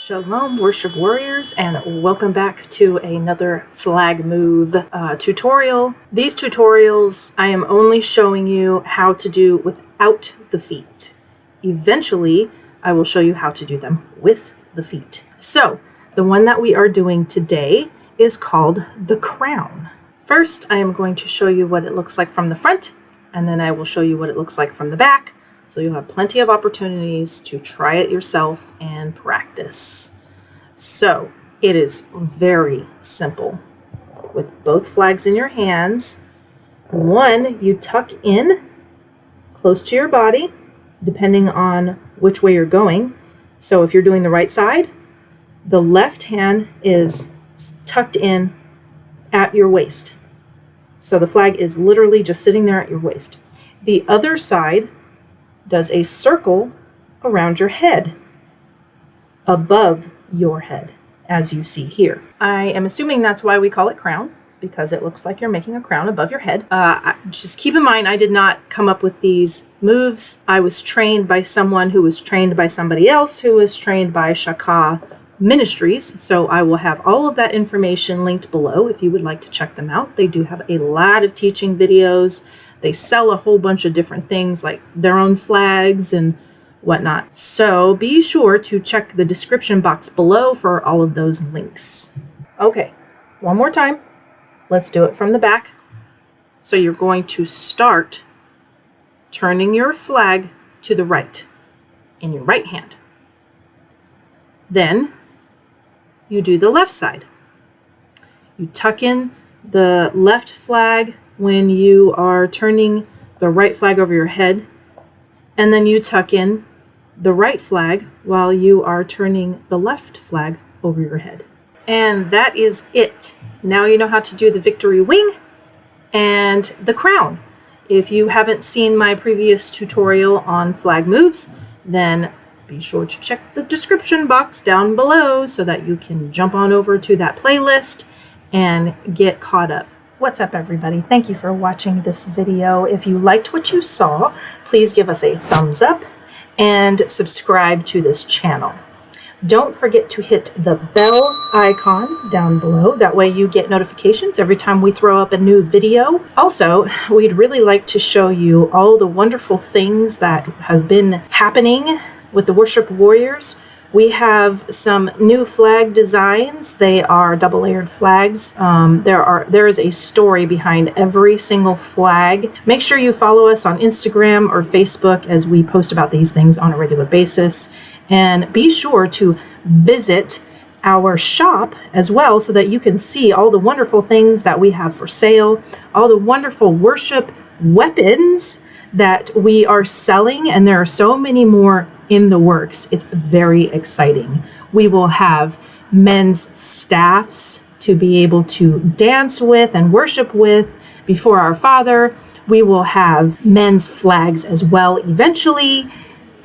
Shalom, worship warriors, and welcome back to another flag move tutorial. These tutorials I am only showing you how to do without the feet. Eventually, I will show you how to do them with the feet. So, the one that we are doing today is called the crown. First, I am going to show you what it looks like from the front, and then I will show you what it looks like from the back. So you'll have plenty of opportunities to try it yourself and practice. So it is very simple. With both flags in your hands, one you tuck in close to your body, depending on which way you're going. So if you're doing the right side, the left hand is tucked in at your waist. So the flag is literally just sitting there at your waist. The other side does a circle around your head, above your head, as you see here. I am assuming that's why we call it crown, because it looks like you're making a crown above your head. Just keep in mind, I did not come up with these moves. I was trained by someone who was trained by somebody else who was trained by Shaka Ministries. So I will have all of that information linked below if you would like to check them out. They do have a lot of teaching videos. They sell a whole bunch of different things like their own flags and whatnot. So be sure to check the description box below for all of those links. Okay, one more time. Let's do it from the back. So you're going to start turning your flag to the right in your right hand. Then you do the left side. You tuck in the left flag when you are turning the right flag over your head, and then you tuck in the right flag while you are turning the left flag over your head. And that is it. Now you know how to do the victory wing and the crown. If you haven't seen my previous tutorial on flag moves, then be sure to check the description box down below so that you can jump on over to that playlist and get caught up. What's up, everybody? Thank you for watching this video. If you liked what you saw, please give us a thumbs up and subscribe to this channel. Don't forget to hit the bell icon down below. That way you get notifications every time we throw up a new video. Also, we'd really like to show you all the wonderful things that have been happening with the worship warriors. We have some new flag designs. They are double-layered flags. There is a story behind every single flag. Make sure you follow us on Instagram or Facebook as we post about these things on a regular basis. And be sure to visit our shop as well so that you can see all the wonderful things that we have for sale, all the wonderful worship weapons that we are selling, and there are so many more in the works. It's very exciting. We will have men's staffs to be able to dance with and worship with before our Father. We will have men's flags as well eventually.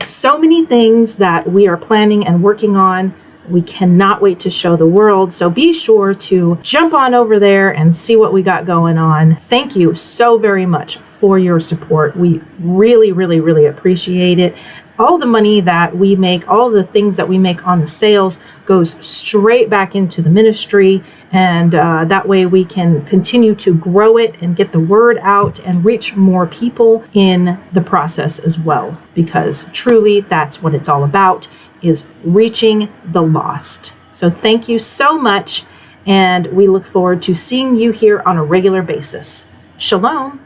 So many things that we are planning and working on. We cannot wait to show the world. So be sure to jump on over there and see what we got going on. Thank you so very much for your support. We really, really, really appreciate it. All the money that we make, all the things that we make on the sales goes straight back into the ministry. And that way we can continue to grow it and get the word out and reach more people in the process as well. Because truly that's what it's all about, is reaching the lost. So thank you so much. And we look forward to seeing you here on a regular basis. Shalom.